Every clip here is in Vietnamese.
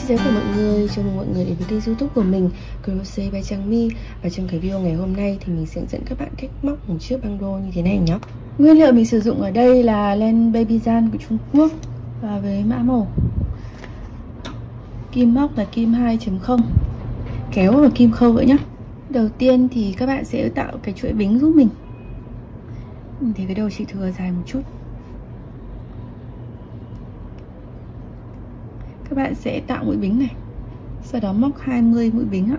Xin chào mọi người, chào mừng mọi người đến với kênh YouTube của mình, Crochet by Trang My. Và trong cái video ngày hôm nay thì mình sẽ dẫn các bạn cách móc một chiếc băng rô như thế này nhé. Nguyên liệu mình sử dụng ở đây là len Baby Jan của Trung Quốc và với mã màu. Kim móc là kim 2.0, kéo và kim khâu nữa nhé. Đầu tiên thì các bạn sẽ tạo cái chuỗi bính giúp mình. Thì cái đầu chị thừa dài một chút. Các bạn sẽ tạo mũi bính này, sau đó móc 20 mũi bính ạ.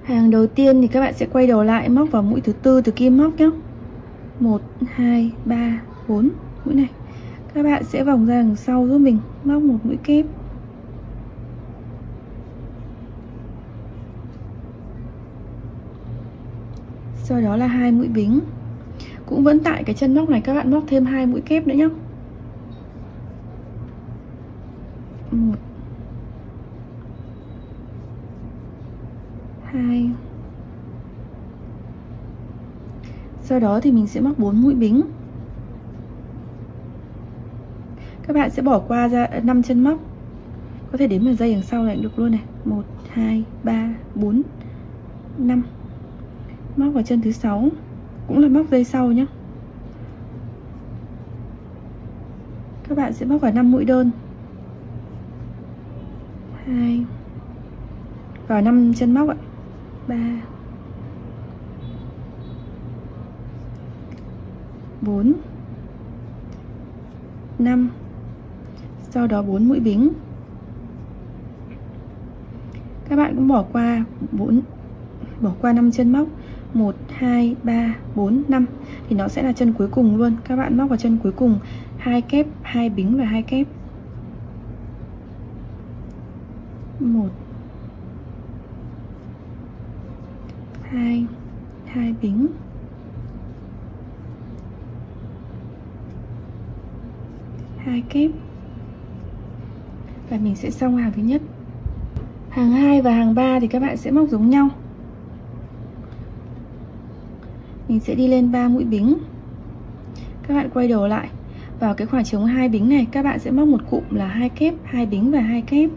Hàng đầu tiên thì các bạn sẽ quay đầu lại móc vào mũi thứ tư từ kim móc nhé. 1, 2, 3, 4 mũi này. Các bạn sẽ vòng ra đằng sau giúp mình, móc một mũi kép. Sau đó là 2 mũi bính. Cũng vẫn tại cái chân móc này các bạn móc thêm 2 mũi kép nữa nhé. 1, 2. Sau đó thì mình sẽ móc 4 mũi bính. Các bạn sẽ bỏ qua ra 5 chân móc. Có thể đếm vào dây đằng sau này được luôn này. 1, 2, 3, 4, 5. Móc vào chân thứ 6, cũng là móc dây sau nhé. Các bạn sẽ móc vào 5 mũi đơn. 2 vào 5 chân móc ạ. 3 4 5. Sau đó 4 mũi bính. Các bạn cũng bỏ qua 5 chân móc. 1, 2, 3, 4, 5 thì nó sẽ là chân cuối cùng luôn. Các bạn móc vào chân cuối cùng 2 kép, 2 bính và 2 kép. 1, 2, 2 bính. 2 kép. Và mình sẽ xong hàng thứ nhất. Hàng 2 và hàng 3 thì các bạn sẽ móc giống nhau. Mình sẽ đi lên 3 mũi bính. Các bạn quay đầu lại. Vào cái khoảng trống 2 bính này các bạn sẽ móc một cụm là 2 kép, 2 bính và 2 kép.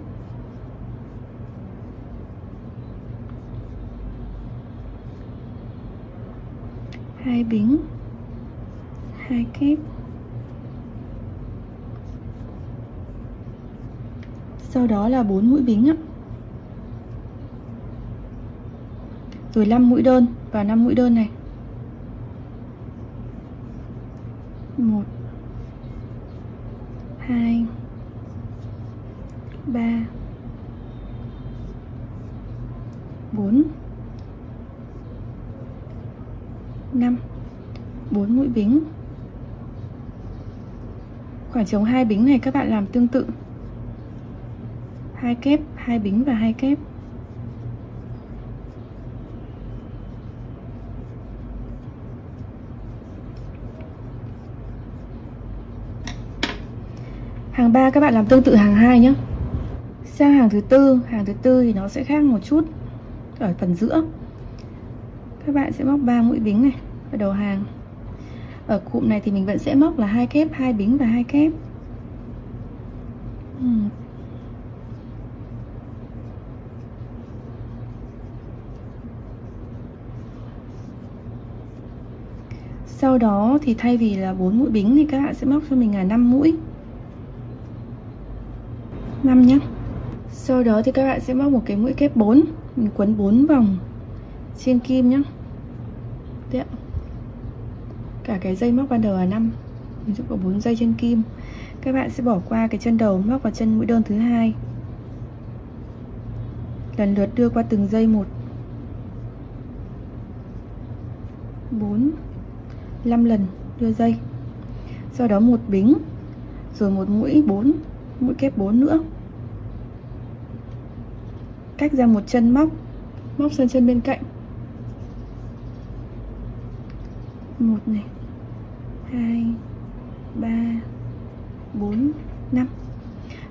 Hai bính, 2 kép. Sau đó là 4 mũi bính ạ. Rồi 5 mũi đơn và 5 mũi đơn này. 1, 2, 3, 4, 5. 4 mũi bính. Khoảng trống 2 bính này các bạn làm tương tự. 2 kép, 2 bính và 2 kép. Hàng 3 các bạn làm tương tự hàng 2 nhé. Sang hàng thứ tư thì nó sẽ khác một chút. Ở phần giữa các bạn sẽ móc 3 mũi bính này ở đầu hàng. Ở cụm này thì mình vẫn sẽ móc là 2 kép, 2 bính và 2 kép. Sau đó thì thay vì là 4 mũi bính thì các bạn sẽ móc cho mình là 5 mũi. 5 nhé. Sau đó thì các bạn sẽ móc một cái mũi kép 4. Mình quấn 4 vòng trên kim nhé. Đấy ạ. Cả cái dây móc ban đầu là 5. Mình sẽ có 4 dây trên kim. Các bạn sẽ bỏ qua cái chân đầu móc vào chân mũi đơn thứ 2. Lần lượt đưa qua từng dây một. 4 5 lần đưa dây. Sau đó một bính, rồi một mũi 4, mũi kép 4 nữa. Cách ra một chân móc, móc sang chân bên cạnh. 1 này, 2, 3, 4, 5.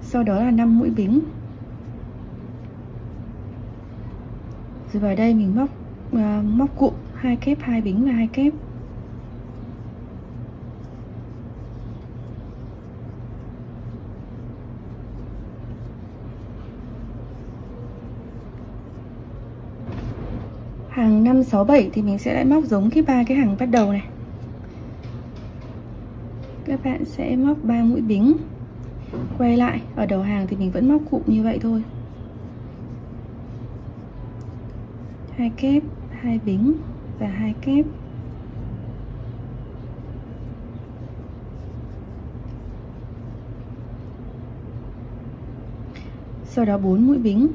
Sau đó là 5 mũi bính. Rồi vào đây mình móc cụm 2 kép, 2 bính và 2 kép. Hàng 5, 6, 7 thì mình sẽ lại móc giống cái 3 cái hàng bắt đầu này. Các bạn sẽ móc 3 mũi bính. Quay lại, ở đầu hàng thì mình vẫn móc cụm như vậy thôi. 2 kép, 2 bính và 2 kép. Sau đó 4 mũi bính.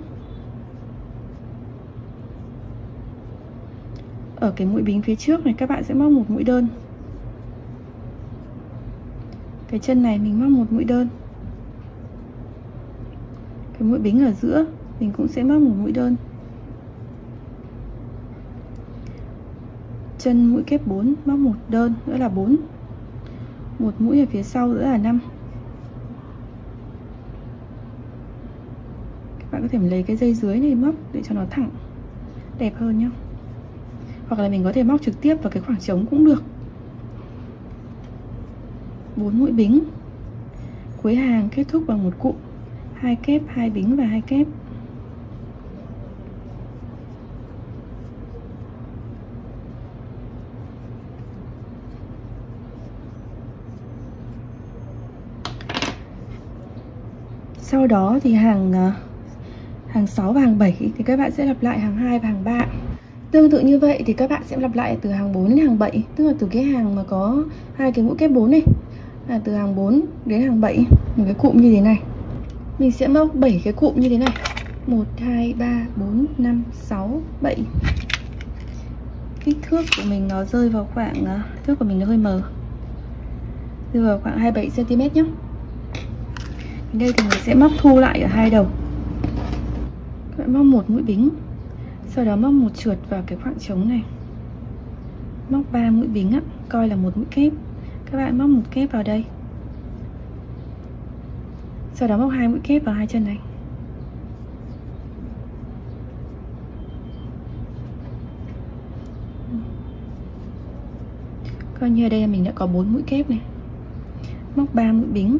Ở cái mũi bính phía trước này các bạn sẽ móc một mũi đơn. Cái chân này mình móc một mũi đơn. Cái mũi bính ở giữa mình cũng sẽ móc một mũi đơn. Chân mũi kép 4 móc một đơn nữa là 4. Một mũi ở phía sau nữa là 5. Các bạn có thể lấy cái dây dưới này móc để cho nó thẳng, đẹp hơn nhá. Hoặc là mình có thể móc trực tiếp vào cái khoảng trống cũng được. 4 mũi bính. Cuối hàng kết thúc bằng một cụm, 2 kép, 2 bính và 2 kép. Sau đó thì hàng 6 và hàng 7 thì các bạn sẽ lặp lại hàng 2 và hàng 3. Tương tự như vậy thì các bạn sẽ lặp lại từ hàng 4 đến hàng 7, tức là từ cái hàng mà có hai cái mũi kép 4 này, là từ hàng 4 đến hàng 7, một cái cụm như thế này. Mình sẽ móc 7 cái cụm như thế này. 1 2 3 4 5 6 7. Kích thước của mình nó rơi vào khoảng thước của mình nó hơi mờ. Rơi vào khoảng 27 cm nhé. Đây thì mình sẽ móc thu lại ở hai đầu. Các bạn móc một mũi bính. Sau đó móc một trượt vào cái khoảng trống này. Móc 3 mũi bính á, coi là một mũi kép. Các bạn móc một kép vào đây. Sau đó móc 2 mũi kép vào hai chân này. Coi như ở đây mình đã có 4 mũi kép này. Móc 3 mũi bính.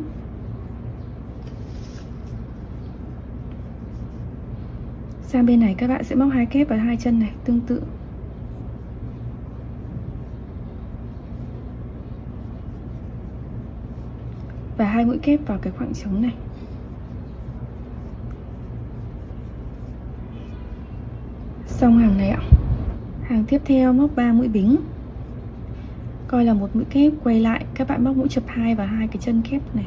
Sang bên này các bạn sẽ móc 2 kép vào hai chân này, tương tự. Và 2 mũi kép vào cái khoảng trống này. Xong hàng này ạ. Hàng tiếp theo móc 3 mũi bính. Coi là một mũi kép, quay lại các bạn móc mũi chập 2 vào hai cái chân kép này.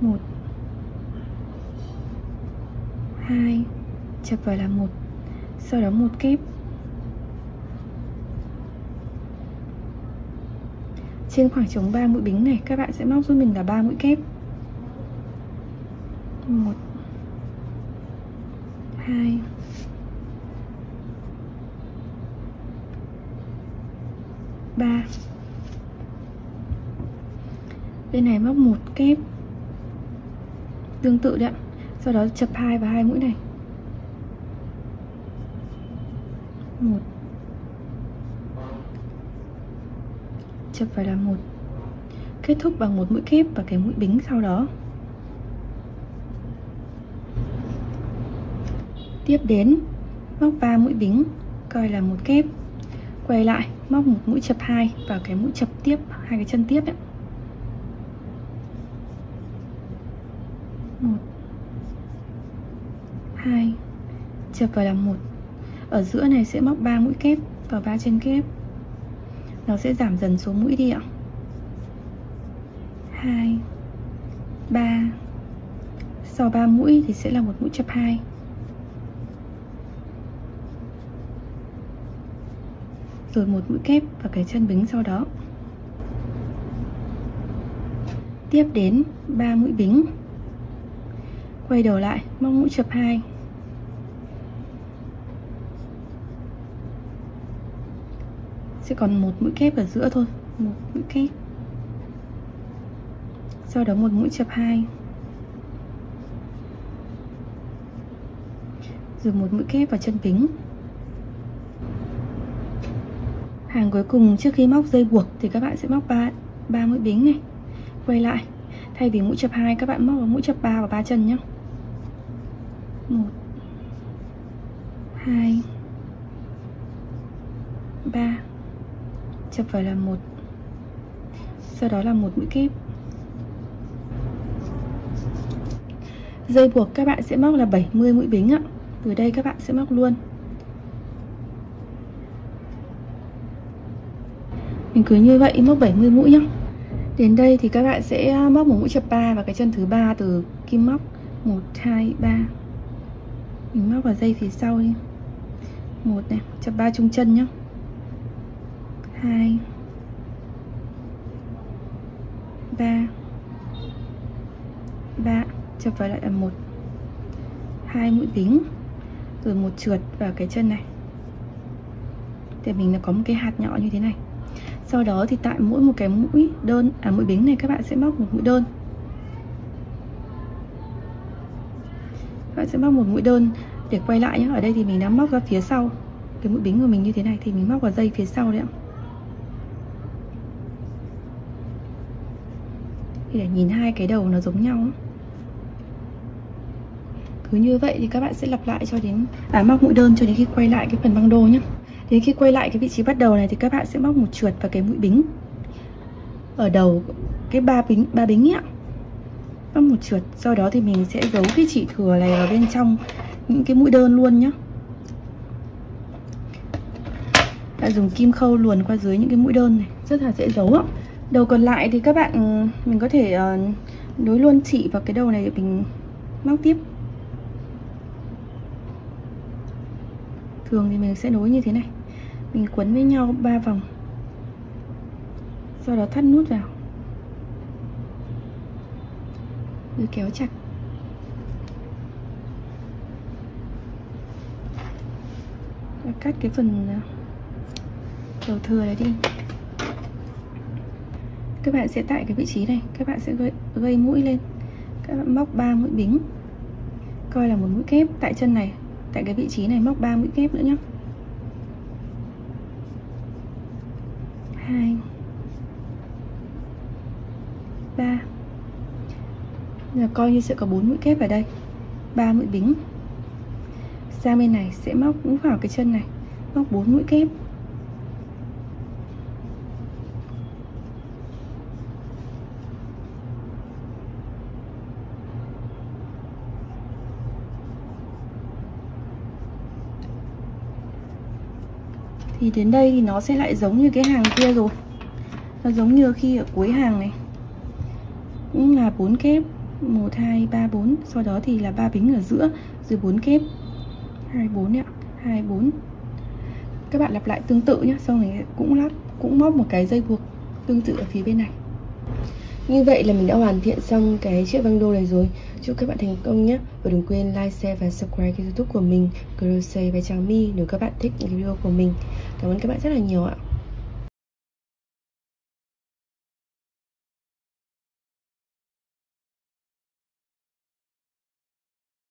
1 2, chập vào là 1. Sau đó một kép. Trên khoảng trống 3 mũi bính này các bạn sẽ móc giúp mình là 3 mũi kép. 1 2 3. Bên này móc một kép tương tự đấy ạ. Sau đó chập 2 vào hai mũi này. 1, chập vào là 1. Kết thúc bằng một mũi kép và cái mũi bính sau đó. Tiếp đến móc 3 mũi bính, coi là một kép. Quay lại móc một mũi chập 2 vào cái mũi chập tiếp, hai cái chân tiếp ấy. 1 2, chập vào là 1. Ở giữa này sẽ móc 3 mũi kép vào 3 chân kép. Nó sẽ giảm dần số mũi đi ạ. 2 3. Sau 3 mũi thì sẽ là một mũi chập 2. Rồi một mũi kép vào cái chân bính sau đó. Tiếp đến 3 mũi bính. Quay đầu lại móc mũi chập 2. Sẽ còn một mũi kép ở giữa thôi, một mũi kép. Sau đó một mũi chập 2. Rồi một mũi kép vào chân bính. Hàng cuối cùng trước khi móc dây buộc thì các bạn sẽ móc 3 mũi bính này. Quay lại, thay vì mũi chập 2 các bạn móc vào mũi chập 3 vào 3 chân nhé. 1 2 3, chập vào là 1, sau đó là một mũi kép. Dây buộc các bạn sẽ móc là 70 mũi bính ạ. Từ đây các bạn sẽ móc luôn. Mình cứ như vậy móc 70 mũi nhá. Đến đây thì các bạn sẽ móc một mũi chập 3 vào cái chân thứ 3 từ kim móc 1 2 3. Mình móc vào dây phía sau đi. 1 này, chập 3 trung chân nhá. 2 3 3, chập vào lại là 1 2 mũi bính, rồi một trượt vào cái chân này để mình nó có một cái hạt nhỏ như thế này. Sau đó thì tại mỗi một cái mũi đơn mũi bính này các bạn sẽ móc một mũi đơn. Các bạn sẽ móc một mũi đơn để quay lại nhé. Ở đây thì mình đã móc ra phía sau cái mũi bính của mình như thế này thì mình móc vào dây phía sau đấy ạ. Thì để nhìn hai cái đầu nó giống nhau. Cứ như vậy thì các bạn sẽ lặp lại cho đến móc mũi đơn cho đến khi quay lại cái phần băng đô nhé. Đến khi quay lại cái vị trí bắt đầu này thì các bạn sẽ móc một trượt vào cái mũi bính ở đầu cái ba bính ạ. Móc một trượt, sau đó thì mình sẽ giấu cái chỉ thừa này vào bên trong những cái mũi đơn luôn nhé. Bạn dùng kim khâu luồn qua dưới những cái mũi đơn này, rất là dễ giấu ạ. Đầu còn lại thì các bạn mình có thể nối luôn chỉ vào cái đầu này để mình móc tiếp. Thường thì mình sẽ nối như thế này. Mình quấn với nhau 3 vòng. Sau đó thắt nút vào. Rồi kéo chặt. Và cắt cái phần đầu thừa này đi. Các bạn sẽ tại cái vị trí này, các bạn sẽ gây mũi lên. Các bạn móc 3 mũi bính. Coi là một mũi kép tại chân này. Tại cái vị trí này móc 3 mũi kép nữa nhé. 2 3. Giờ coi như sẽ có 4 mũi kép ở đây. 3 mũi bính. Sang bên này sẽ móc cũng vào cái chân này, móc 4 mũi kép. Thì đến đây thì nó sẽ lại giống như cái hàng kia rồi. Nó giống như khi ở cuối hàng này cũng là 4 kép, 1 2 3 4, sau đó thì là 3 bính ở giữa rồi 4 kép. 2 4 ạ, 2 4. Các bạn lặp lại tương tự nhé, xong rồi cũng móc một cái dây buộc tương tự ở phía bên này. Như vậy là mình đã hoàn thiện xong cái chiếc băng đô này rồi. Chúc các bạn thành công nhé. Và đừng quên like, share và subscribe kênh YouTube của mình Crochet by Trang My nếu các bạn thích video của mình. Cảm ơn các bạn rất là nhiều ạ.